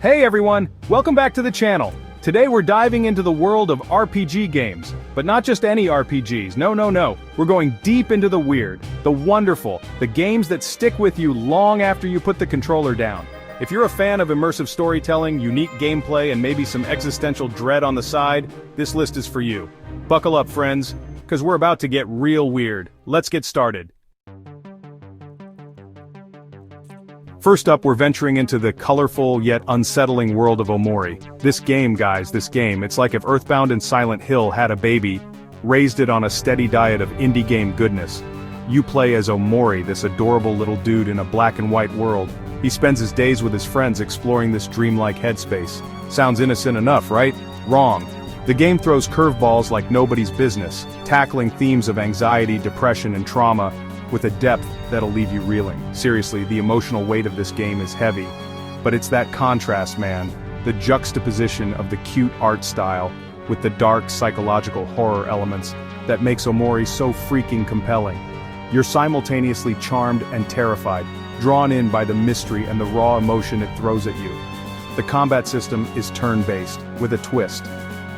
Hey everyone, welcome back to the channel. Today we're diving into the world of RPG games, but not just any RPGs, no. We're going deep into the weird, the wonderful, the games that stick with you long after you put the controller down. If you're a fan of immersive storytelling, unique gameplay, and maybe some existential dread on the side, this list is for you. Buckle up, friends, because we're about to get real weird. Let's get started. First up, we're venturing into the colorful yet unsettling world of Omori. This game, guys, it's like if Earthbound and Silent Hill had a baby, raised it on a steady diet of indie game goodness. You play as Omori, this adorable little dude in a black and white world. He spends his days with his friends exploring this dreamlike headspace. Sounds innocent enough, right? Wrong. The game throws curveballs like nobody's business, tackling themes of anxiety, depression, and trauma, with a depth that'll leave you reeling. Seriously, the emotional weight of this game is heavy. But it's that contrast, man. The juxtaposition of the cute art style with the dark psychological horror elements that makes Omori so freaking compelling. You're simultaneously charmed and terrified, drawn in by the mystery and the raw emotion it throws at you. The combat system is turn-based, with a twist.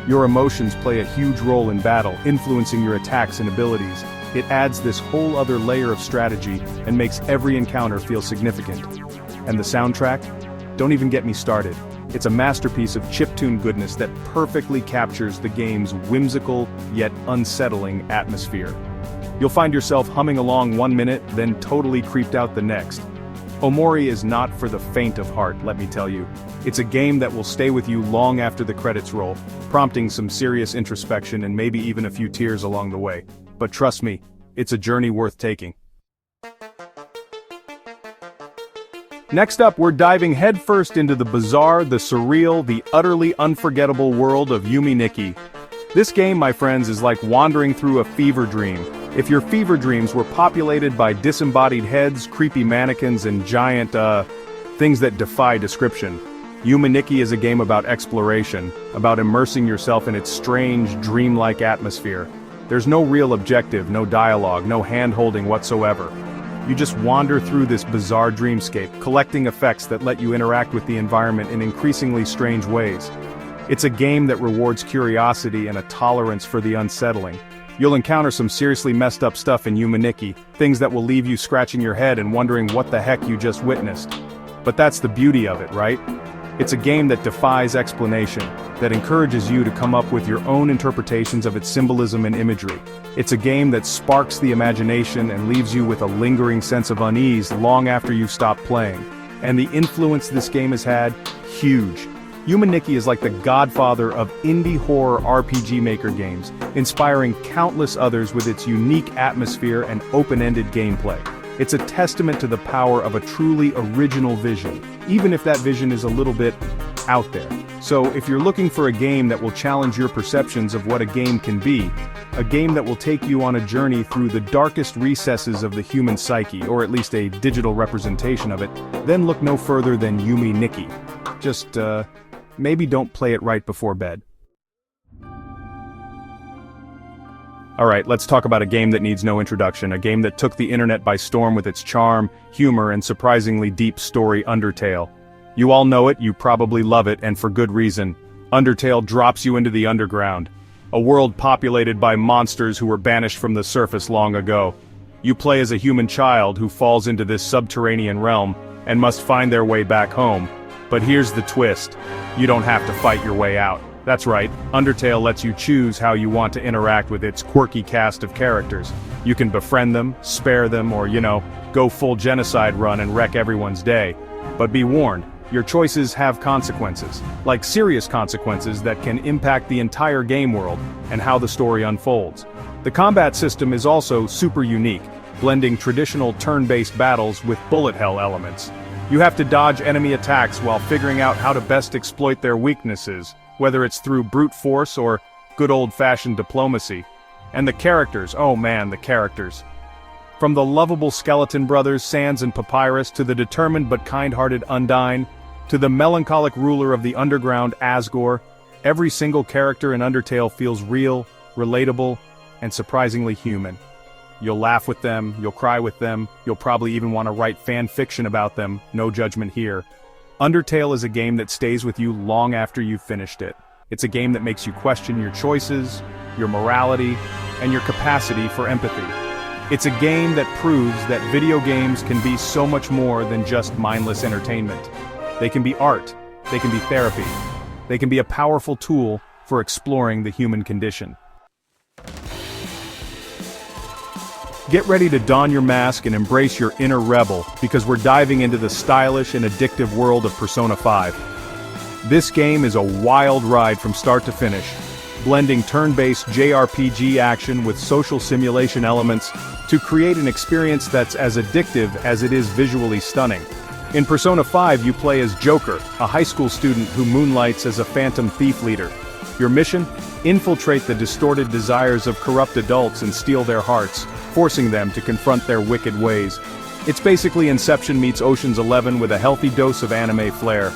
Your emotions play a huge role in battle, influencing your attacks and abilities. It adds this whole other layer of strategy and makes every encounter feel significant. And the soundtrack? Don't even get me started. It's a masterpiece of chiptune goodness that perfectly captures the game's whimsical yet unsettling atmosphere. You'll find yourself humming along 1 minute, then totally creeped out the next. Omori is not for the faint of heart, let me tell you. It's a game that will stay with you long after the credits roll, prompting some serious introspection and maybe even a few tears along the way. But trust me, it's a journey worth taking. Next up, we're diving headfirst into the bizarre, the surreal, the utterly unforgettable world of Nikki. This game, my friends, is like wandering through a fever dream. If your fever dreams were populated by disembodied heads, creepy mannequins, and giant, things that defy description, Nikki is a game about exploration, about immersing yourself in its strange, dreamlike atmosphere. There's no real objective, no dialogue, no hand-holding whatsoever. You just wander through this bizarre dreamscape, collecting effects that let you interact with the environment in increasingly strange ways. It's a game that rewards curiosity and a tolerance for the unsettling. You'll encounter some seriously messed up stuff in Nikki, things that will leave you scratching your head and wondering what the heck you just witnessed. But that's the beauty of it, right? It's a game that defies explanation, that encourages you to come up with your own interpretations of its symbolism and imagery. It's a game that sparks the imagination and leaves you with a lingering sense of unease long after you've stopped playing. And the influence this game has had, huge. Nikki is like the godfather of indie horror RPG maker games, inspiring countless others with its unique atmosphere and open-ended gameplay. It's a testament to the power of a truly original vision, even if that vision is a little bit out there. So if you're looking for a game that will challenge your perceptions of what a game can be, a game that will take you on a journey through the darkest recesses of the human psyche, or at least a digital representation of it, then look no further than Nikki. Just, maybe don't play it right before bed. Alright, let's talk about a game that needs no introduction, a game that took the internet by storm with its charm, humor, and surprisingly deep story, Undertale. You all know it, you probably love it, and for good reason. Undertale drops you into the underground, a world populated by monsters who were banished from the surface long ago. You play as a human child who falls into this subterranean realm, and must find their way back home. But here's the twist. You don't have to fight your way out. That's right, Undertale lets you choose how you want to interact with its quirky cast of characters. You can befriend them, spare them, or, go full genocide run and wreck everyone's day. But be warned, your choices have consequences, like serious consequences that can impact the entire game world and how the story unfolds. The combat system is also super unique, blending traditional turn-based battles with bullet hell elements. You have to dodge enemy attacks while figuring out how to best exploit their weaknesses, whether it's through brute force or good old-fashioned diplomacy. And the characters, oh man, the characters. From the lovable skeleton brothers, Sans and Papyrus, to the determined but kind-hearted Undyne, to the melancholic ruler of the underground, Asgore, every single character in Undertale feels real, relatable, and surprisingly human. You'll laugh with them, you'll cry with them, you'll probably even want to write fan fiction about them, no judgment here. Undertale is a game that stays with you long after you've finished it. It's a game that makes you question your choices, your morality, and your capacity for empathy. It's a game that proves that video games can be so much more than just mindless entertainment. They can be art, they can be therapy, they can be a powerful tool for exploring the human condition. Get ready to don your mask and embrace your inner rebel, because we're diving into the stylish and addictive world of Persona 5. This game is a wild ride from start to finish, blending turn-based JRPG action with social simulation elements to create an experience that's as addictive as it is visually stunning. In Persona 5, you play as Joker, a high school student who moonlights as a phantom thief leader. Your mission? Infiltrate the distorted desires of corrupt adults and steal their hearts, forcing them to confront their wicked ways. It's basically Inception meets Ocean's 11 with a healthy dose of anime flair.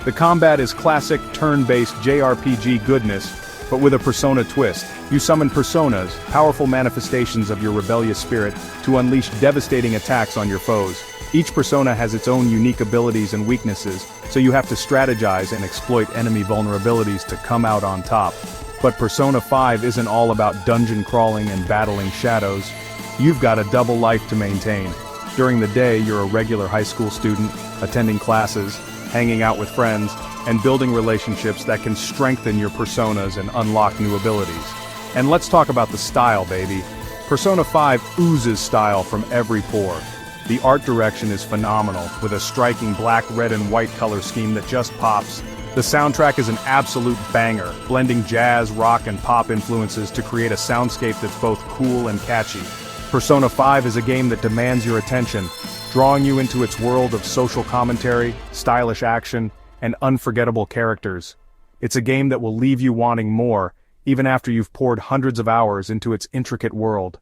The combat is classic turn-based JRPG goodness, but with a Persona twist. You summon personas, powerful manifestations of your rebellious spirit, to unleash devastating attacks on your foes. Each persona has its own unique abilities and weaknesses, so you have to strategize and exploit enemy vulnerabilities to come out on top. But Persona 5 isn't all about dungeon crawling and battling shadows. You've got a double life to maintain. During the day, you're a regular high school student, attending classes, hanging out with friends, and building relationships that can strengthen your personas and unlock new abilities. And let's talk about the style, baby. Persona 5 oozes style from every pore. The art direction is phenomenal, with a striking black, red, and white color scheme that just pops. The soundtrack is an absolute banger, blending jazz, rock, and pop influences to create a soundscape that's both cool and catchy. Persona 5 is a game that demands your attention, drawing you into its world of social commentary, stylish action, and unforgettable characters. It's a game that will leave you wanting more, even after you've poured hundreds of hours into its intricate world.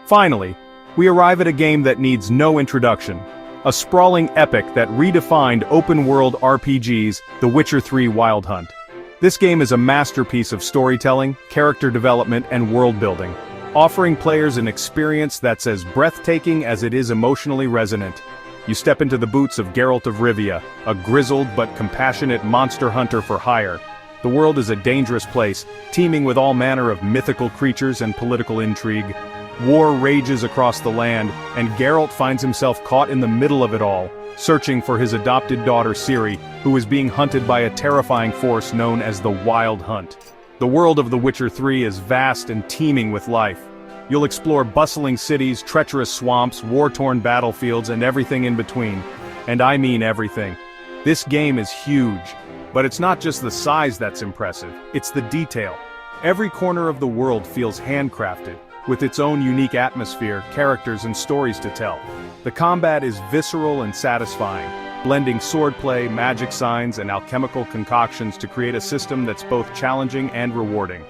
Finally, we arrive at a game that needs no introduction. A sprawling epic that redefined open-world RPGs, The Witcher 3 Wild Hunt. This game is a masterpiece of storytelling, character development, and world-building, offering players an experience that's as breathtaking as it is emotionally resonant. You step into the boots of Geralt of Rivia, a grizzled but compassionate monster hunter for hire. The world is a dangerous place, teeming with all manner of mythical creatures and political intrigue. War rages across the land, and Geralt finds himself caught in the middle of it all, searching for his adopted daughter Ciri, who is being hunted by a terrifying force known as the Wild Hunt. The world of The Witcher 3 is vast and teeming with life. You'll explore bustling cities, treacherous swamps, war-torn battlefields, and everything in between. And I mean everything. This game is huge, but it's not just the size that's impressive, it's the detail. Every corner of the world feels handcrafted, with its own unique atmosphere, characters, and stories to tell. The combat is visceral and satisfying, blending swordplay, magic signs, and alchemical concoctions to create a system that's both challenging and rewarding.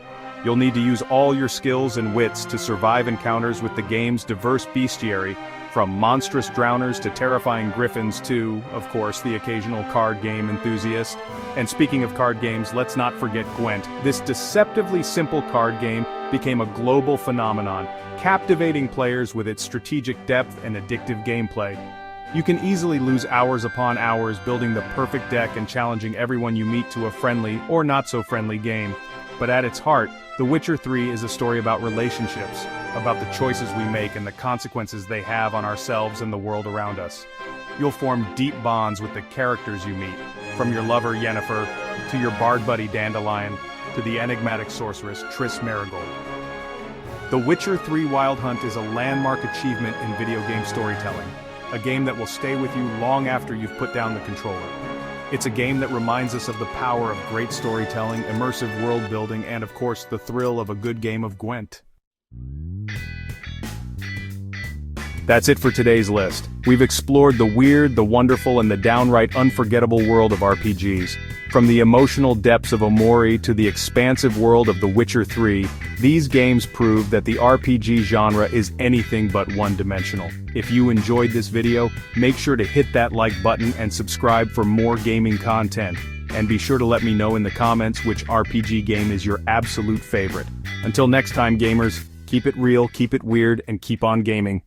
You'll need to use all your skills and wits to survive encounters with the game's diverse bestiary, from monstrous drowners to terrifying griffins to, of course, the occasional card game enthusiast. And speaking of card games, let's not forget Gwent. This deceptively simple card game became a global phenomenon, captivating players with its strategic depth and addictive gameplay. You can easily lose hours upon hours building the perfect deck and challenging everyone you meet to a friendly or not-so-friendly game. But at its heart, The Witcher 3 is a story about relationships, about the choices we make and the consequences they have on ourselves and the world around us. You'll form deep bonds with the characters you meet, from your lover Yennefer, to your bard buddy Dandelion, to the enigmatic sorceress Triss Merigold. The Witcher 3 Wild Hunt is a landmark achievement in video game storytelling, a game that will stay with you long after you've put down the controller. It's a game that reminds us of the power of great storytelling, immersive world building, and of course the thrill of a good game of Gwent. That's it for today's list. We've explored the weird, the wonderful, and the downright unforgettable world of RPGs. From the emotional depths of Omori to the expansive world of The Witcher 3, these games prove that the RPG genre is anything but one-dimensional. If you enjoyed this video, make sure to hit that like button and subscribe for more gaming content. And be sure to let me know in the comments which RPG game is your absolute favorite. Until next time, gamers, keep it real, keep it weird, and keep on gaming.